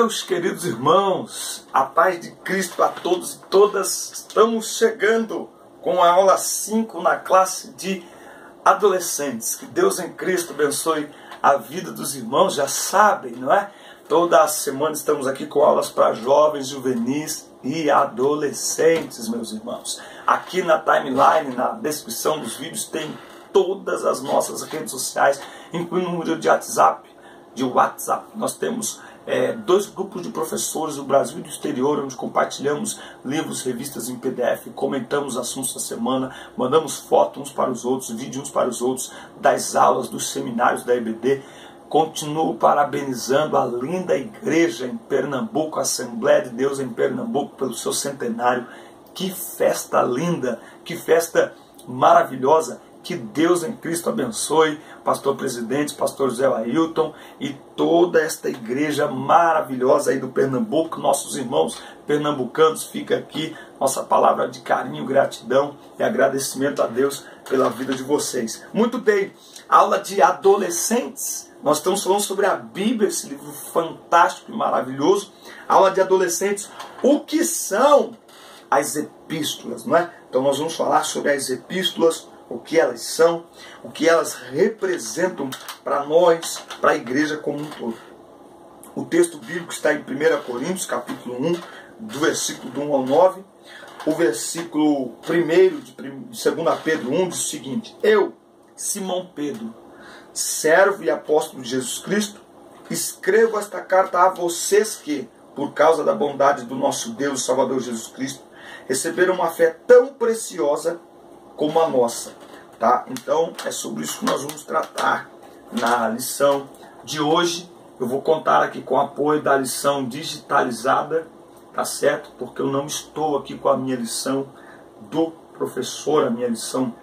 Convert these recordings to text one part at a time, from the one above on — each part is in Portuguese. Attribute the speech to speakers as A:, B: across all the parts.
A: Meus queridos irmãos, a paz de Cristo a todos e todas. Estamos chegando com a aula 5 na classe de adolescentes. Que Deus em Cristo abençoe a vida dos irmãos, já sabem, não é? Toda semana estamos aqui com aulas para jovens, juvenis e adolescentes, meus irmãos. Aqui na timeline, na descrição dos vídeos, tem todas as nossas redes sociais, incluindo o número de WhatsApp. Nós temos 2 grupos de professores do Brasil e do exterior, onde compartilhamos livros, revistas em PDF, comentamos assuntos da semana, mandamos fotos uns para os outros, vídeos uns para os outros, das aulas, dos seminários da EBD. Continuo parabenizando a linda igreja em Pernambuco, a Assembleia de Deus em Pernambuco, pelo seu centenário. Que festa linda, que festa maravilhosa. Que Deus em Cristo abençoe, pastor presidente, pastor José Ailton e toda esta igreja maravilhosa aí do Pernambuco, nossos irmãos pernambucanos. Fica aqui nossa palavra de carinho, gratidão e agradecimento a Deus pela vida de vocês. Muito bem, aula de adolescentes. Nós estamos falando sobre a Bíblia, esse livro fantástico e maravilhoso. Aula de adolescentes. O que são as epístolas, não é? Então nós vamos falar sobre as epístolas, o que elas são, o que elas representam para nós, para a igreja como um todo. O texto bíblico está em 1 Coríntios, capítulo 1, do versículo do 1 ao 9. O versículo 1 de 2 Pedro 1 diz o seguinte: Eu, Simão Pedro, servo e apóstolo de Jesus Cristo, escrevo esta carta a vocês que, por causa da bondade do nosso Deus e Salvador Jesus Cristo, receberam uma fé tão preciosa como a nossa, tá? Então é sobre isso que nós vamos tratar na lição de hoje. Eu vou contar aqui com o apoio da lição digitalizada, tá certo? Porque eu não estou aqui com a minha lição do professor, a minha lição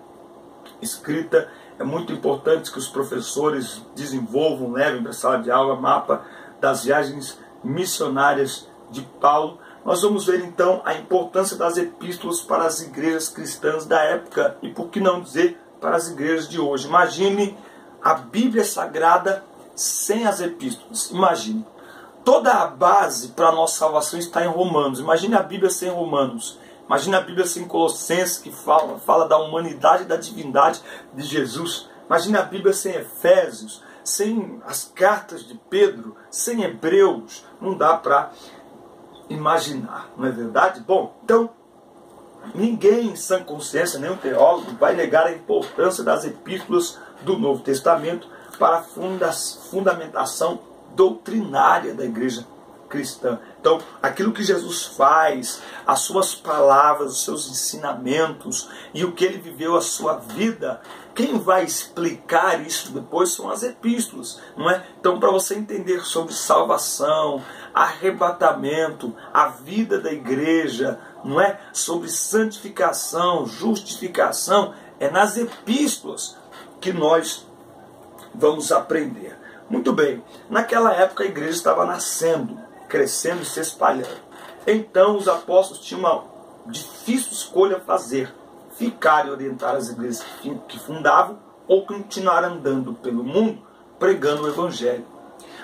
A: escrita. É muito importante que os professores desenvolvam, levem para a sala de aula mapa das viagens missionárias de Paulo. Nós vamos ver então a importância das epístolas para as igrejas cristãs da época e, por que não dizer, para as igrejas de hoje. Imagine a Bíblia Sagrada sem as epístolas. Imagine. Toda a base para a nossa salvação está em Romanos. Imagine a Bíblia sem Romanos. Imagine a Bíblia sem Colossenses, que fala da humanidade e da divindade de Jesus. Imagine a Bíblia sem Efésios, sem as cartas de Pedro, sem Hebreus. Não dá para imaginar, não é verdade? Bom, então, ninguém em sã consciência, nenhum teólogo, vai negar a importância das epístolas do Novo Testamento para a fundamentação doutrinária da igreja cristã. Então, aquilo que Jesus faz, as suas palavras, os seus ensinamentos e o que ele viveu, a sua vida, quem vai explicar isso depois são as epístolas, não é? Então, para você entender sobre salvação, arrebatamento, a vida da igreja, não é? Sobre santificação, justificação, é nas epístolas que nós vamos aprender. Muito bem, naquela época a igreja estava nascendo, crescendo e se espalhando. Então os apóstolos tinham uma difícil escolha a fazer: ficar e orientar as igrejas que fundavam ou continuar andando pelo mundo pregando o evangelho.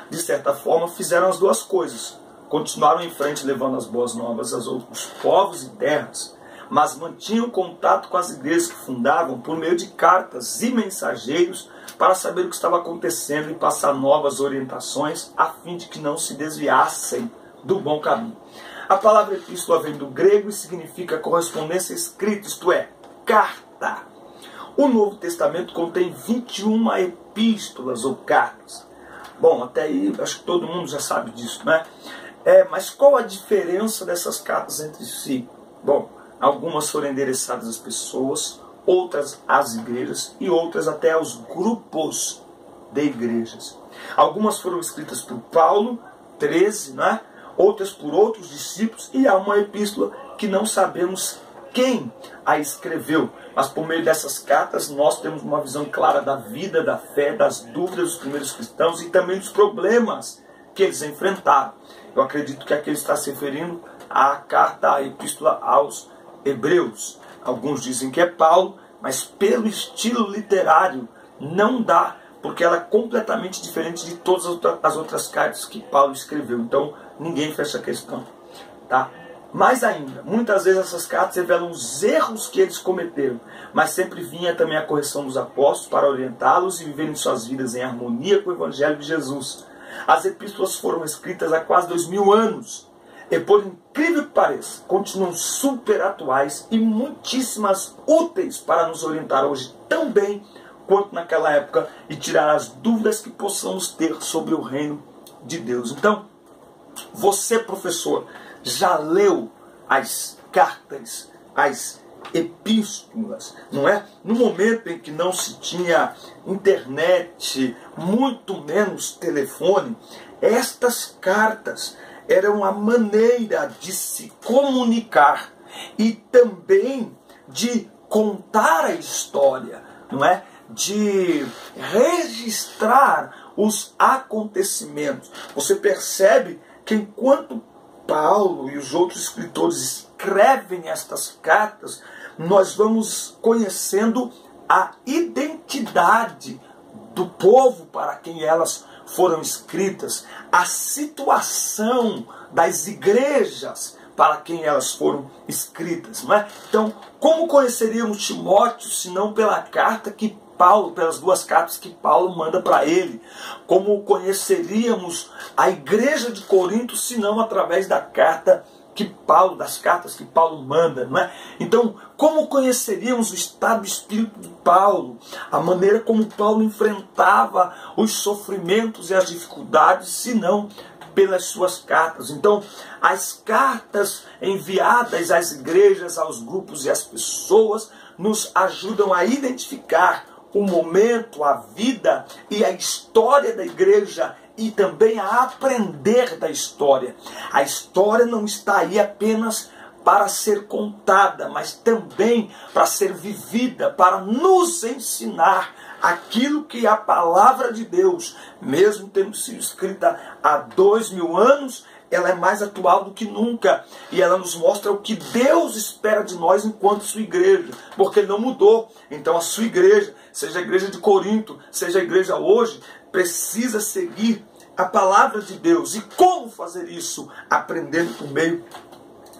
A: De certa forma fizeram as duas coisas. Continuaram em frente levando as boas novas aos outros povos e terras, mas mantinham contato com as igrejas que fundavam por meio de cartas e mensageiros para saber o que estava acontecendo e passar novas orientações a fim de que não se desviassem do bom caminho. A palavra epístola vem do grego e significa correspondência escrita, isto é, carta. O Novo Testamento contém 21 epístolas ou cartas. Bom, até aí acho que todo mundo já sabe disso, né? Mas qual a diferença dessas cartas entre si? Bom, algumas foram endereçadas às pessoas, outras às igrejas e outras até aos grupos de igrejas. Algumas foram escritas por Paulo, 13, né? Outras por outros discípulos, e há uma epístola que não sabemos quem a escreveu, mas por meio dessas cartas nós temos uma visão clara da vida, da fé, das dúvidas dos primeiros cristãos e também dos problemas que eles enfrentaram. Eu acredito que aqui ele está se referindo à carta, à epístola aos Hebreus. Alguns dizem que é Paulo, mas pelo estilo literário não dá porque ela é completamente diferente de todas as outras cartas que Paulo escreveu. Então, ninguém fez essa questão. Tá? Mais ainda, muitas vezes essas cartas revelam os erros que eles cometeram, mas sempre vinha também a correção dos apóstolos para orientá-los e viverem suas vidas em harmonia com o Evangelho de Jesus. As epístolas foram escritas há quase 2000 anos e, por incrível que pareça, continuam super atuais e muitíssimas úteis para nos orientar hoje tão bem quanto naquela época e tirar as dúvidas que possamos ter sobre o reino de Deus. Então, você, professor, já leu as cartas, as epístolas, não é? No momento em que não se tinha internet, muito menos telefone, estas cartas eram a maneira de se comunicar e também de contar a história, não é? De registrar os acontecimentos. Você percebe que enquanto Paulo e os outros escritores escrevem estas cartas, nós vamos conhecendo a identidade do povo para quem elas foram escritas, a situação das igrejas para quem elas foram escritas, não é? Então, como conheceríamos Timóteo se não pela carta que Paulo, pelas duas cartas que Paulo manda para ele? Como conheceríamos a igreja de Corinto se não através da carta que Paulo, das cartas que Paulo manda, não é? Então, como conheceríamos o estado de espírito de Paulo, a maneira como Paulo enfrentava os sofrimentos e as dificuldades, se não pelas suas cartas? Então, as cartas enviadas às igrejas, aos grupos e às pessoas nos ajudam a identificar o momento, a vida e a história da igreja e também a aprender da história. A história não está aí apenas para ser contada, mas também para ser vivida, para nos ensinar aquilo que a palavra de Deus, mesmo tendo sido escrita há 2000 anos, ela é mais atual do que nunca. E ela nos mostra o que Deus espera de nós enquanto sua igreja. Porque Ele não mudou. Então a sua igreja, seja a igreja de Corinto, seja a igreja hoje, precisa seguir a palavra de Deus. E como fazer isso? Aprendendo por meio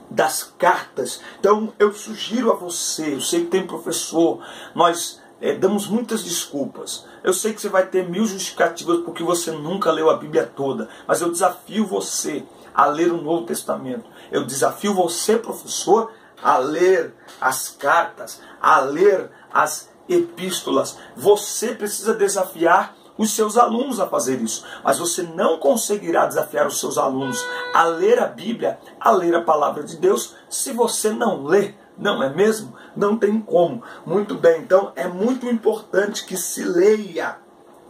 A: das cartas. Então eu sugiro a você, eu sei que tem professor, nós damos muitas desculpas. Eu sei que você vai ter 1000 justificativas porque você nunca leu a Bíblia toda. Mas eu desafio você a ler o Novo Testamento. Eu desafio você, professor, a ler as cartas, a ler as epístolas. Você precisa desafiar os seus alunos a fazer isso. Mas você não conseguirá desafiar os seus alunos a ler a Bíblia, a ler a palavra de Deus, se você não lê. Não é mesmo? Não tem como. Muito bem, então é muito importante que se leia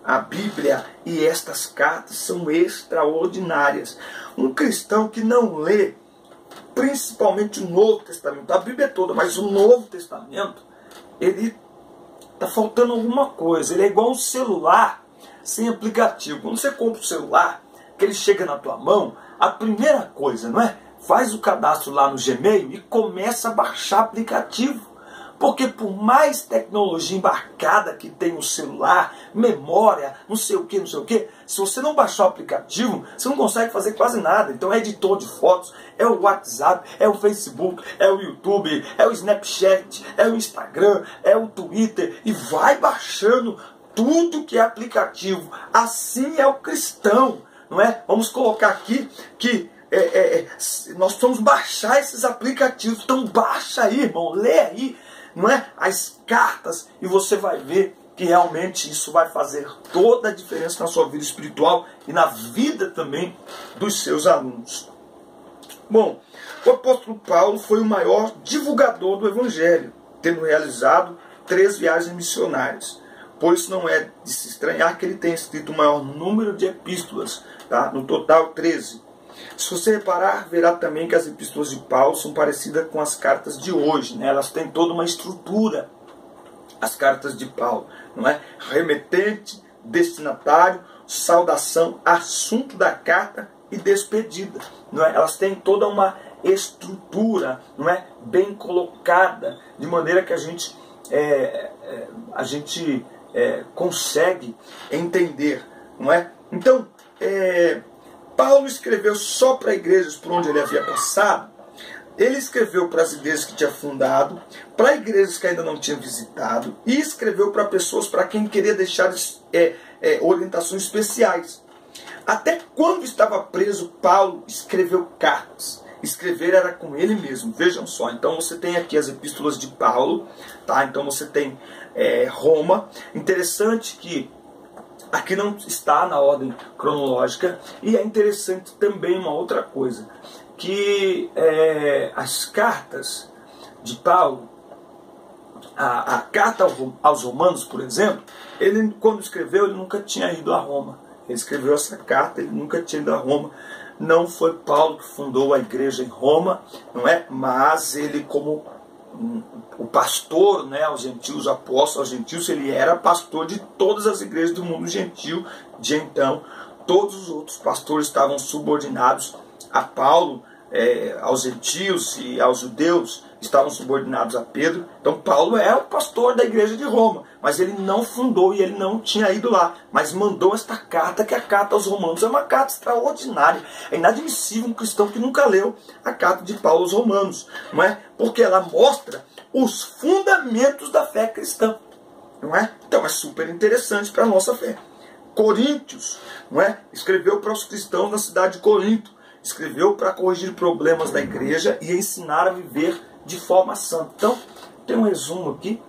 A: a Bíblia, e estas cartas são extraordinárias. Um cristão que não lê, principalmente o Novo Testamento, a Bíblia toda, mas o Novo Testamento, ele está faltando alguma coisa. Ele é igual um celular sem aplicativo. Quando você compra o celular, que ele chega na tua mão, a primeira coisa, não é? Faz o cadastro lá no Gmail e começa a baixar aplicativo. Porque por mais tecnologia embarcada que tem o celular, memória, não sei o que, se você não baixar o aplicativo, você não consegue fazer quase nada. Então é editor de fotos, é o WhatsApp, é o Facebook, é o YouTube, é o Snapchat, é o Instagram, é o Twitter, e vai baixando tudo que é aplicativo. Assim é o cristão, não é? Vamos colocar aqui que nós vamos baixar esses aplicativos. Então baixa aí, irmão, lê aí, não é? As cartas, e você vai ver que realmente isso vai fazer toda a diferença na sua vida espiritual e na vida também dos seus alunos. Bom, o apóstolo Paulo foi o maior divulgador do Evangelho, tendo realizado 3 viagens missionárias. Por isso não é de se estranhar que ele tenha escrito o maior número de epístolas, tá? No total 13. Se você reparar, verá também que as epístolas de Paulo são parecidas com as cartas de hoje, né? Elas têm toda uma estrutura, as cartas de Paulo, não é? Remetente, destinatário, saudação, assunto da carta e despedida, não é? Elas têm toda uma estrutura, não é? Bem colocada, de maneira que a gente consegue entender, não é? Então, Paulo escreveu só para igrejas por onde ele havia passado. Ele escreveu para as igrejas que tinha fundado, para igrejas que ainda não tinha visitado, e escreveu para pessoas para quem queria deixar orientações especiais. Até quando estava preso, Paulo escreveu cartas. Escrever era com ele mesmo, vejam só. Então você tem aqui as epístolas de Paulo, tá? Então você tem Roma. Interessante que aqui não está na ordem cronológica, e é interessante também uma outra coisa, que as cartas de Paulo, a carta aos Romanos, por exemplo, ele quando escreveu, ele nunca tinha ido a Roma. Ele escreveu essa carta, ele nunca tinha ido a Roma. Não foi Paulo que fundou a igreja em Roma, não é? Mas ele, como o pastor, né, aos gentios, apóstolo aos gentios, ele era pastor de todas as igrejas do mundo gentil de então. Todos os outros pastores estavam subordinados a Paulo, aos gentios e aos judeus estavam subordinados a Pedro. Então Paulo é o pastor da igreja de Roma, mas ele não fundou e ele não tinha ido lá, mas mandou esta carta, que é a carta aos Romanos. É uma carta extraordinária. É inadmissível um cristão que nunca leu a carta de Paulo aos Romanos, não é? Porque ela mostra os fundamentos da fé cristã, não é? Então é super interessante para a nossa fé. Coríntios, não é? Escreveu para os cristãos na cidade de Corinto. Escreveu para corrigir problemas da igreja e ensinar a viver de forma santa. Então, tem um resumo aqui.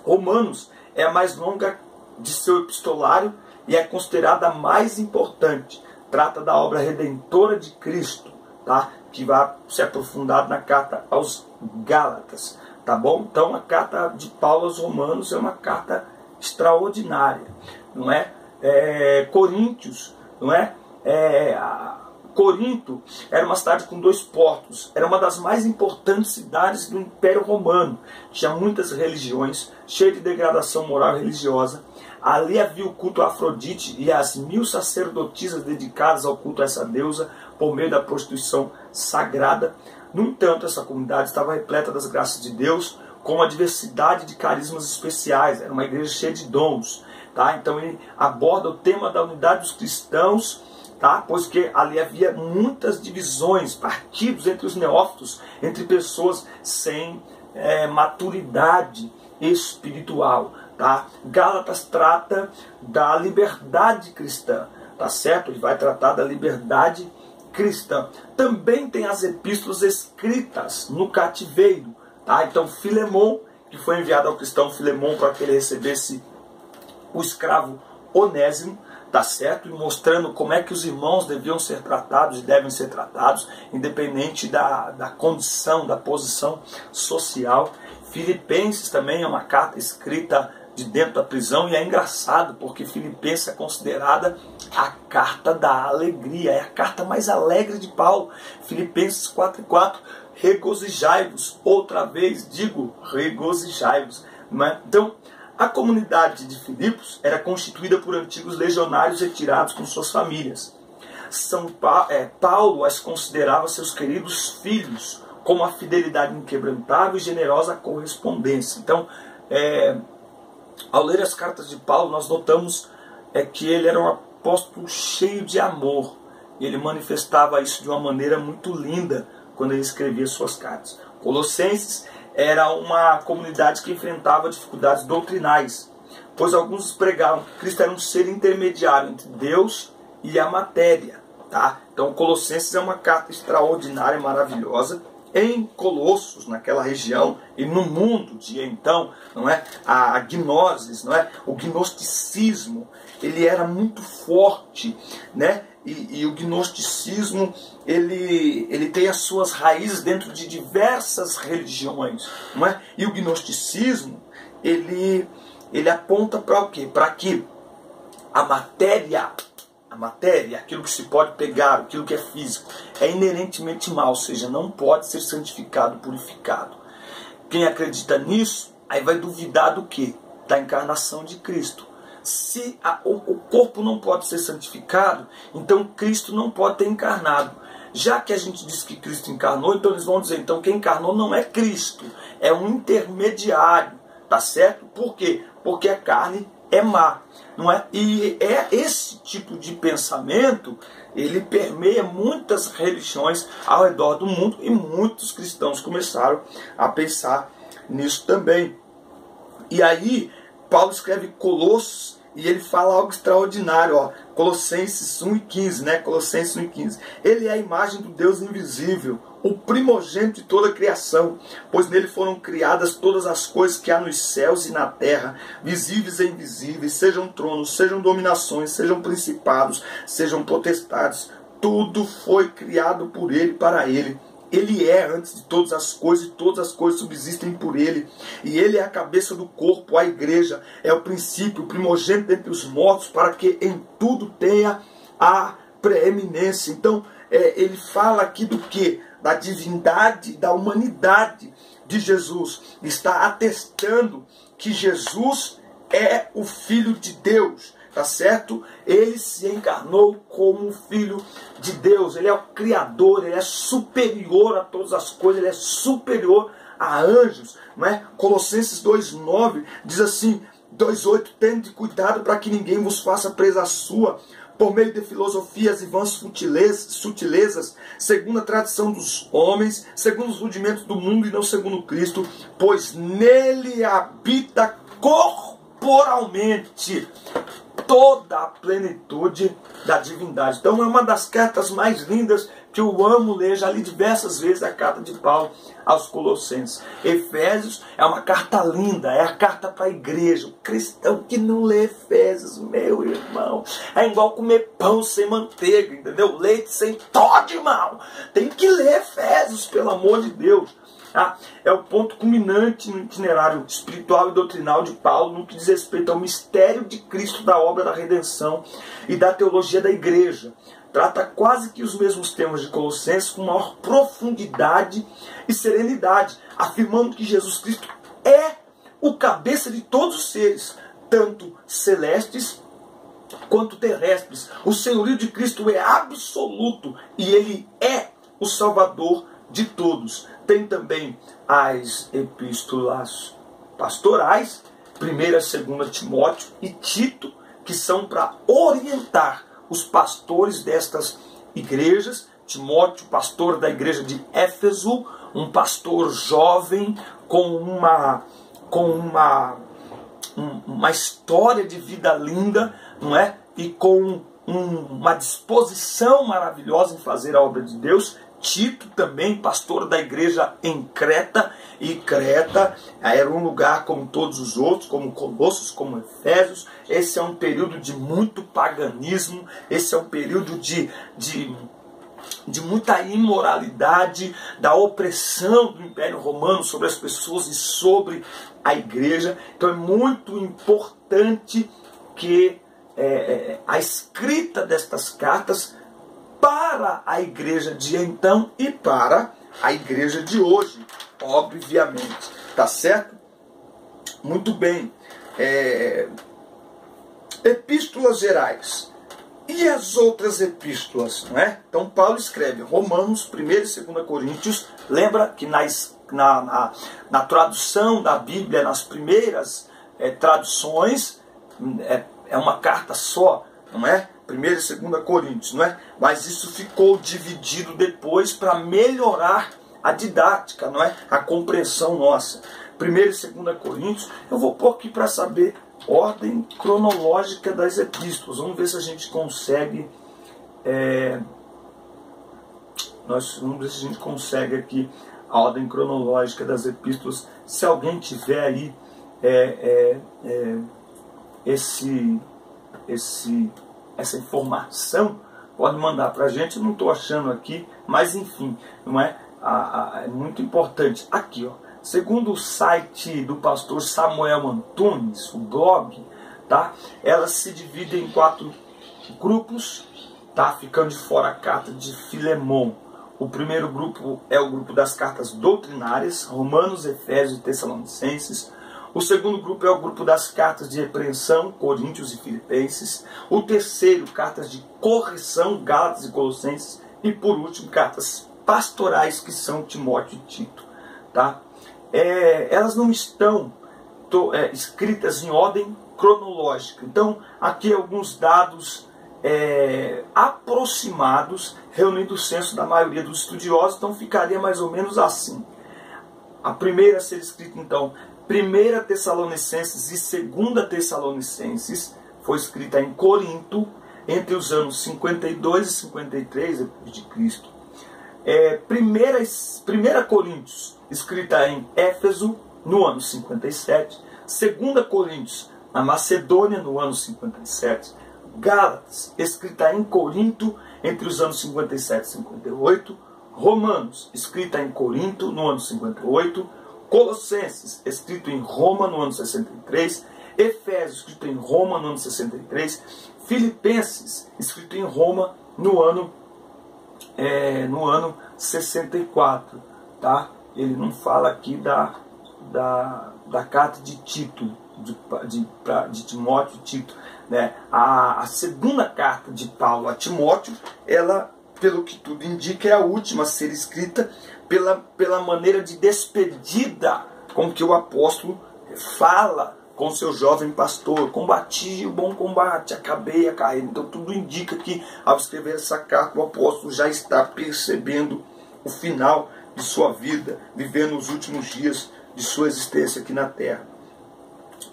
A: Romanos é a mais longa de seu epistolário e é considerada a mais importante. Trata da obra redentora de Cristo, tá? Que vai se aprofundar na carta aos Gálatas, tá bom? Então, a carta de Paulo aos Romanos é uma carta extraordinária, não é? Coríntios, não é? Corinto era uma cidade com 2 portos, era uma das mais importantes cidades do Império Romano, tinha muitas religiões, cheia de degradação moral e religiosa. Ali havia o culto a Afrodite e as 1000 sacerdotisas dedicadas ao culto a essa deusa por meio da prostituição sagrada. No entanto, essa comunidade estava repleta das graças de Deus, com uma diversidade de carismas especiais, era uma igreja cheia de dons, tá? Então ele aborda o tema da unidade dos cristãos, tá? Pois que ali havia muitas divisões, partidos entre os neófitos, entre pessoas sem maturidade espiritual, tá? Gálatas trata da liberdade cristã, tá certo? Ele vai tratar da liberdade cristã. Também tem as epístolas escritas no cativeiro, tá? Então Filemão, que foi enviado ao cristão Filemão para que ele recebesse o escravo Onésimo, tá certo? E mostrando como é que os irmãos deviam ser tratados e devem ser tratados, independente da condição, da posição social. Filipenses também é uma carta escrita de dentro da prisão, e é engraçado porque Filipenses é considerada a carta da alegria, é a carta mais alegre de Paulo. Filipenses 4:4, regozijai-vos, outra vez digo, regozijai-vos. Então, a comunidade de Filipos era constituída por antigos legionários retirados com suas famílias. Paulo as considerava seus queridos filhos, com uma fidelidade inquebrantável e generosa correspondência. Então, ao ler as cartas de Paulo, nós notamos que ele era um apóstolo cheio de amor. E ele manifestava isso de uma maneira muito linda quando ele escrevia suas cartas. Colossenses era uma comunidade que enfrentava dificuldades doutrinais, pois alguns pregavam que Cristo era um ser intermediário entre Deus e a matéria, tá? Então Colossenses é uma carta extraordinária, maravilhosa. Em Colossos, naquela região e no mundo de então, não é? A gnoses, não é? O gnosticismo, ele era muito forte, né? E o gnosticismo, ele tem as suas raízes dentro de diversas religiões, não é? E o gnosticismo, ele aponta para o quê? Para que a matéria, aquilo que se pode pegar, aquilo que é físico, é inerentemente mal, ou seja, não pode ser santificado, purificado. Quem acredita nisso, aí vai duvidar do quê? Da encarnação de Cristo. Se o corpo não pode ser santificado, então Cristo não pode ter encarnado. Já que a gente diz que Cristo encarnou, então eles vão dizer, então quem encarnou não é Cristo, é um intermediário, tá certo? Por quê? Porque a carne é má, não é? E é esse tipo de pensamento, ele permeia muitas religiões ao redor do mundo, e muitos cristãos começaram a pensar nisso também. E aí, Paulo escreve Colossos, e ele fala algo extraordinário, ó, Colossenses 1:15, né? Colossenses 1:15. Ele é a imagem do Deus invisível, o primogênito de toda a criação, pois nele foram criadas todas as coisas que há nos céus e na terra, visíveis e invisíveis, sejam tronos, sejam dominações, sejam principados, sejam potestades. Tudo foi criado por ele, para ele. Ele é antes de todas as coisas, e todas as coisas subsistem por ele. E ele é a cabeça do corpo, a igreja. É o princípio, o primogênito entre os mortos, para que em tudo tenha a preeminência. Então, ele fala aqui do quê? Da divindade, da humanidade de Jesus. Está atestando que Jesus é o Filho de Deus. Tá certo? Ele se encarnou como Filho de Deus. Ele é o Criador, ele é superior a todas as coisas, ele é superior a anjos. Não é? Colossenses 2:9 diz assim, 2:8, tende cuidado para que ninguém vos faça presa sua, por meio de filosofias e vãs sutilezas, segundo a tradição dos homens, segundo os rudimentos do mundo e não segundo Cristo, pois nele habita corporalmente toda a plenitude da divindade. Então é uma das cartas mais lindas que eu amo ler, já li diversas vezes a carta de Paulo aos Colossenses. Efésios é uma carta linda, é a carta para a igreja. O cristão que não lê Efésios, meu irmão, é igual comer pão sem manteiga, entendeu? Leite sem Toddy, irmão. Tem que ler Efésios, pelo amor de Deus. É o ponto culminante no itinerário espiritual e doutrinal de Paulo no que diz respeito ao mistério de Cristo, da obra da redenção e da teologia da igreja. Trata quase que os mesmos temas de Colossenses com maior profundidade e serenidade, afirmando que Jesus Cristo é o cabeça de todos os seres, tanto celestes quanto terrestres. O senhorio de Cristo é absoluto e ele é o Salvador de todos. Tem também as epístolas pastorais, 1ª e 2ª Timóteo e Tito, que são para orientar os pastores destas igrejas. Timóteo, pastor da igreja de Éfeso, um pastor jovem com uma história de vida linda, não é? E com uma disposição maravilhosa em fazer a obra de Deus. Tito também, pastor da igreja em Creta, e Creta era um lugar como todos os outros, como Colossos, como Efésios. Esse é um período de muito paganismo, esse é um período de muita imoralidade, da opressão do Império Romano sobre as pessoas e sobre a igreja. Então é muito importante que a escrita destas cartas para a igreja de então e para a igreja de hoje, obviamente. Tá certo? Muito bem. Epístolas gerais. E as outras epístolas, não é? Então Paulo escreve Romanos, 1ª e 2ª Coríntios. Lembra que na tradução da Bíblia, nas primeiras traduções, é uma carta só, não é? 1ª e 2ª Coríntios, não é? Mas isso ficou dividido depois para melhorar a didática, não é? A compreensão nossa. 1ª e 2ª Coríntios, eu vou pôr aqui para saber ordem cronológica das epístolas. Vamos ver se a gente consegue vamos ver se a gente consegue aqui a ordem cronológica das epístolas. Se alguém tiver aí essa informação, pode mandar para a gente. Eu não estou achando aqui, mas enfim, não é? É muito importante. Aqui, ó, segundo o site do pastor Samuel Antunes, o blog, tá? Elas se dividem em 4 grupos, tá? Ficando de fora a carta de Filemon. O primeiro grupo é o grupo das cartas doutrinárias, Romanos, Efésios e Tessalonicenses. O segundo grupo é o grupo das cartas de repreensão, Coríntios e Filipenses. O terceiro, cartas de correção, Gálatas e Colossenses. E por último, cartas pastorais, que são Timóteo e Tito. Tá? Elas não estão escritas em ordem cronológica. Então, aqui alguns dados aproximados, reunindo o senso da maioria dos estudiosos, então ficaria mais ou menos assim. A primeira a ser escrita, então, 1 Tessalonicenses e 2 Tessalonicenses, foi escrita em Corinto, entre os anos 52 e 53 d.C. 1 Coríntios, escrita em Éfeso, no ano 57. 2 Coríntios, na Macedônia, no ano 57. Gálatas, escrita em Corinto, entre os anos 57 e 58. Romanos, escrita em Corinto, no ano 58. Colossenses, escrito em Roma, no ano 63. Efésios, escrito em Roma, no ano 63. Filipenses, escrito em Roma, no ano 64. Tá? Ele não fala aqui da carta de Tito, de Timóteo e Tito, né? A segunda carta de Paulo a Timóteo, ela, pelo que tudo indica, é a última a ser escrita, pela maneira de despedida com que o apóstolo fala com seu jovem pastor: combati o bom combate, acabei a carreira. Então tudo indica que, ao escrever essa carta, o apóstolo já está percebendo o final de sua vida, vivendo os últimos dias de sua existência aqui na terra.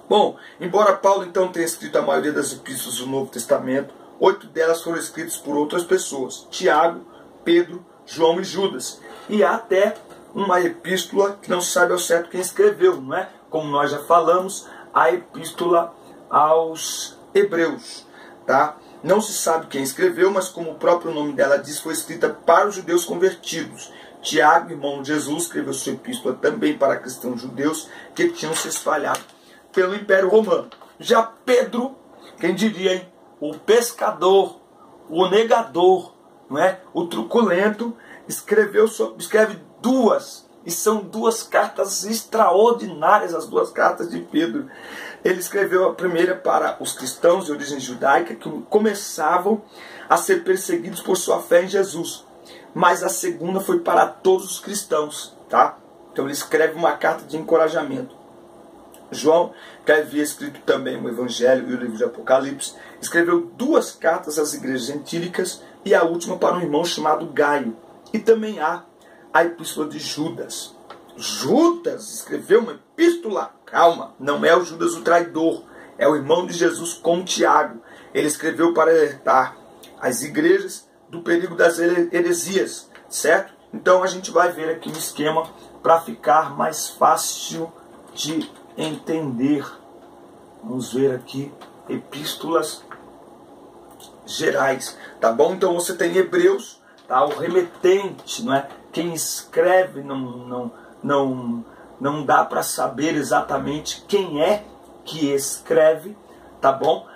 A: Bom, embora Paulo então tenha escrito a maioria das epístolas do Novo Testamento, 8 delas foram escritas por outras pessoas: Tiago, Pedro, João e Judas. E há até uma epístola que não se sabe ao certo quem escreveu, não é? Como nós já falamos, a epístola aos Hebreus, tá? Não se sabe quem escreveu, mas como o próprio nome dela diz, foi escrita para os judeus convertidos. Tiago, irmão de Jesus, escreveu sua epístola também para cristãos judeus que tinham se espalhado pelo Império Romano. Já Pedro, quem diria, hein? O pescador, o negador, não é? O truculento, escreve duas, e são duas cartas extraordinárias, as duas cartas de Pedro. Ele escreveu a primeira para os cristãos de origem judaica que começavam a ser perseguidos por sua fé em Jesus. Mas a segunda foi para todos os cristãos, tá? Então ele escreve uma carta de encorajamento. João, que havia escrito também o Evangelho e o livro de Apocalipse, escreveu 2 cartas às igrejas gentílicas e a última para um irmão chamado Gaio. E também há a epístola de Judas. Judas escreveu uma epístola, calma, não é o Judas o traidor, é o irmão de Jesus com Tiago. Ele escreveu para alertar as igrejas do perigo das heresias, certo? Então a gente vai ver aqui um esquema para ficar mais fácil de entender. Vamos ver aqui epístolas gerais, tá bom? Então você tem Hebreus, tá? O remetente, não é? Quem escreve não dá para saber exatamente quem é que escreve, tá bom?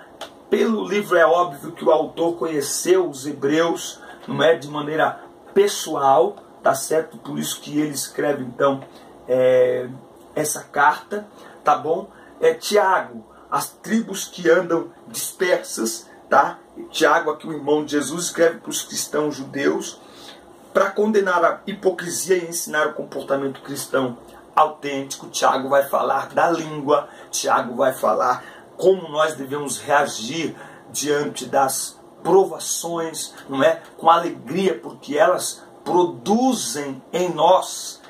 A: Pelo livro é óbvio que o autor conheceu os hebreus, não é, de maneira pessoal, tá certo? Por isso que ele escreve então essa carta, tá bom? Tiago, as tribos que andam dispersas, tá? Tiago, aqui o irmão de Jesus, escreve para os cristãos judeus para condenar a hipocrisia e ensinar o comportamento cristão autêntico. Tiago vai falar da língua, Tiago vai falar como nós devemos reagir diante das provações, não é? Com alegria, porque elas produzem em nós,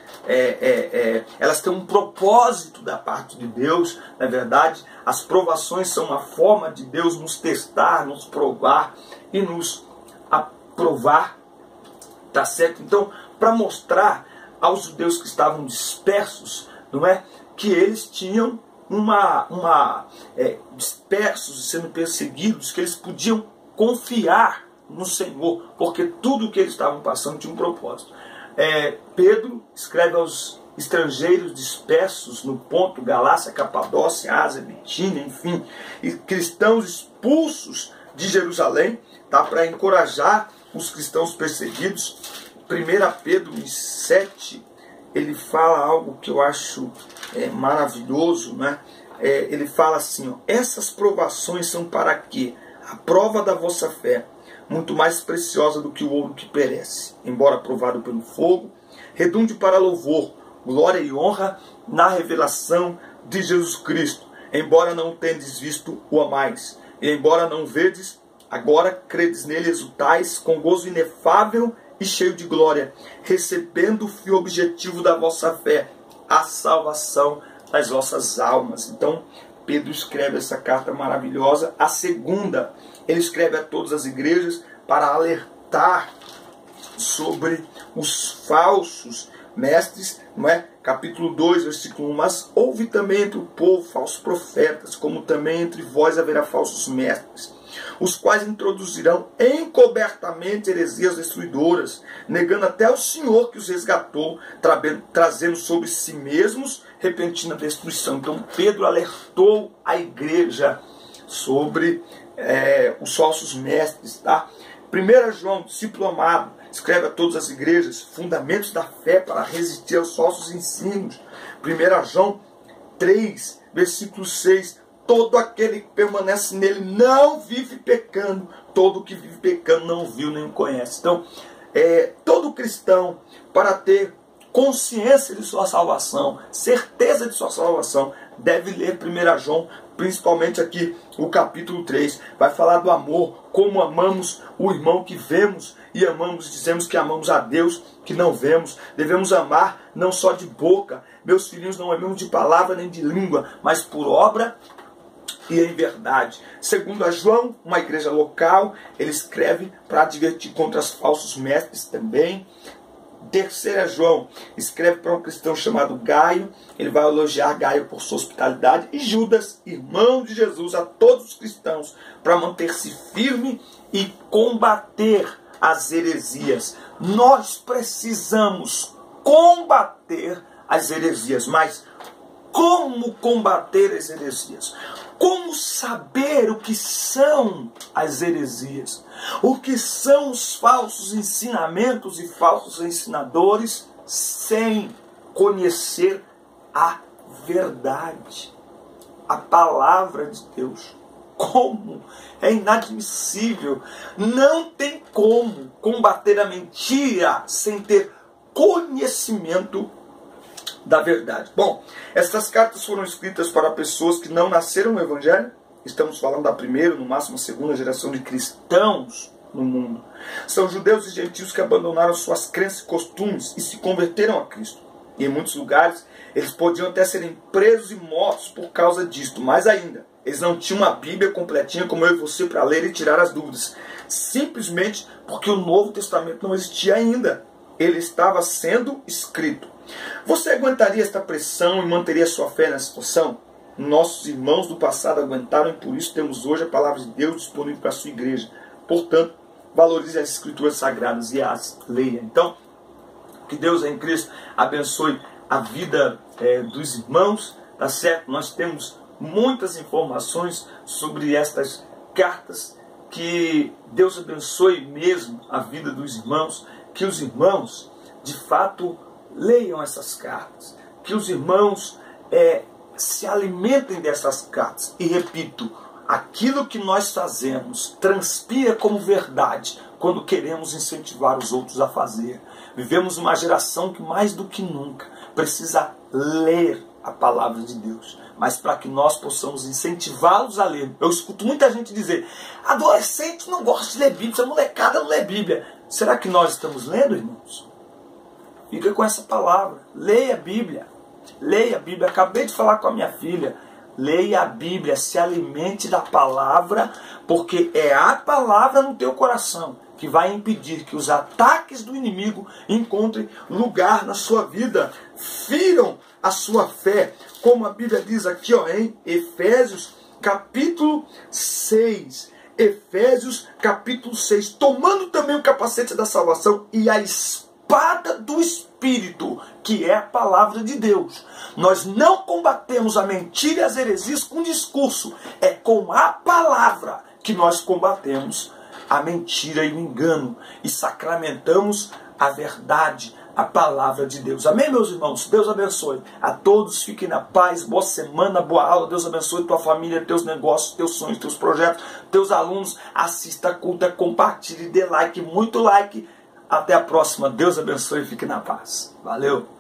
A: elas têm um propósito da parte de Deus. Na verdade, as provações são uma forma de Deus nos testar, nos provar e nos aprovar, tá certo? Então, para mostrar aos judeus que estavam dispersos, não é? Que eles tinham dispersos, sendo perseguidos, que eles podiam confiar no Senhor, porque tudo que eles estavam passando tinha um propósito. Pedro escreve aos estrangeiros dispersos no Ponto, Galácia, Capadócia, Ásia, Bitínia, enfim, e cristãos expulsos de Jerusalém, tá? Para encorajar os cristãos perseguidos. 1 Pedro 7, ele fala algo que eu acho maravilhoso, né? Ele fala assim, ó: essas provações são para quê? A prova da vossa fé, muito mais preciosa do que o ouro que perece, embora provado pelo fogo, redunde para louvor, glória e honra na revelação de Jesus Cristo. Embora não tendes visto, o amais. E embora não vedes, agora credes nele, exultais com gozo inefável e cheio de glória, recebendo o fim objetivo da vossa fé, a salvação das vossas almas. Então, Pedro escreve essa carta maravilhosa. A segunda, ele escreve a todas as igrejas para alertar sobre os falsos mestres, não é? Capítulo 2, versículo 1. Mas houve também entre o povo falsos profetas, como também entre vós haverá falsos mestres, os quais introduzirão encobertamente heresias destruidoras, negando até o Senhor que os resgatou, trazendo sobre si mesmos repentina destruição. Então Pedro alertou a igreja sobre os falsos mestres, tá? 1 João, discípulo amado, escreve a todas as igrejas, fundamentos da fé para resistir aos falsos ensinos. 1 João 3, versículo 6, todo aquele que permanece nele não vive pecando, todo que vive pecando não viu nem conhece. Então, todo cristão, para ter consciência de sua salvação, certeza de sua salvação, deve ler 1 João, principalmente aqui o capítulo 3, vai falar do amor, como amamos o irmão que vemos e amamos, dizemos que amamos a Deus que não vemos. Devemos amar não só de boca, meus filhinhos, não amamos de palavra nem de língua, mas por obra e em verdade. Segundo a João, uma igreja local, ele escreve para advertir contra os falsos mestres também. 3 João, escreve para um cristão chamado Gaio, ele vai elogiar Gaio por sua hospitalidade, e Judas, irmão de Jesus, a todos os cristãos, para manter-se firme e combater as heresias. Nós precisamos combater as heresias, mas como combater as heresias? Como saber o que são as heresias? O que são os falsos ensinamentos e falsos ensinadores sem conhecer a verdade, a palavra de Deus? Como? É inadmissível. Não tem como combater a mentira sem ter conhecimento da verdade. Bom, estas cartas foram escritas para pessoas que não nasceram no Evangelho. Estamos falando da primeira, no máximo a segunda geração de cristãos no mundo. São judeus e gentios que abandonaram suas crenças e costumes e se converteram a Cristo. E em muitos lugares eles podiam até serem presos e mortos por causa disto. Mais ainda, eles não tinham uma Bíblia completinha como eu e você para ler e tirar as dúvidas. Simplesmente porque o Novo Testamento não existia ainda. Ele estava sendo escrito. Você aguentaria esta pressão e manteria sua fé nessa situação? Nossos irmãos do passado aguentaram e por isso temos hoje a palavra de Deus disponível para a sua igreja. Portanto, valorize as escrituras sagradas e as leia. Então, que Deus em Cristo abençoe a vida dos irmãos, tá certo? Nós temos muitas informações sobre estas cartas. Que Deus abençoe mesmo a vida dos irmãos, que os irmãos de fato leiam essas cartas, que os irmãos se alimentem dessas cartas. E repito, aquilo que nós fazemos transpira como verdade quando queremos incentivar os outros a fazer. Vivemos uma geração que mais do que nunca precisa ler a palavra de Deus, mas para que nós possamos incentivá-los a ler. Eu escuto muita gente dizer: adolescente não gosta de ler Bíblia, essa molecada não lê Bíblia. Será que nós estamos lendo, irmãos? Fica com essa palavra. Leia a Bíblia. Leia a Bíblia. Acabei de falar com a minha filha. Leia a Bíblia. Se alimente da palavra, porque é a palavra no teu coração que vai impedir que os ataques do inimigo encontrem lugar na sua vida. Firam a sua fé. Como a Bíblia diz aqui, em Efésios capítulo 6. Efésios capítulo 6. Tomando também o capacete da salvação e a espada do Espírito, que é a palavra de Deus. Nós não combatemos a mentira e as heresias com discurso. É com a palavra que nós combatemos a mentira e o engano. E sacramentamos a verdade, a palavra de Deus. Amém, meus irmãos? Deus abençoe a todos. Fiquem na paz. Boa semana, boa aula. Deus abençoe tua família, teus negócios, teus sonhos, teus projetos, teus alunos. Assista a culta, compartilhe, dê like, muito like. Até a próxima. Deus abençoe e fique na paz. Valeu!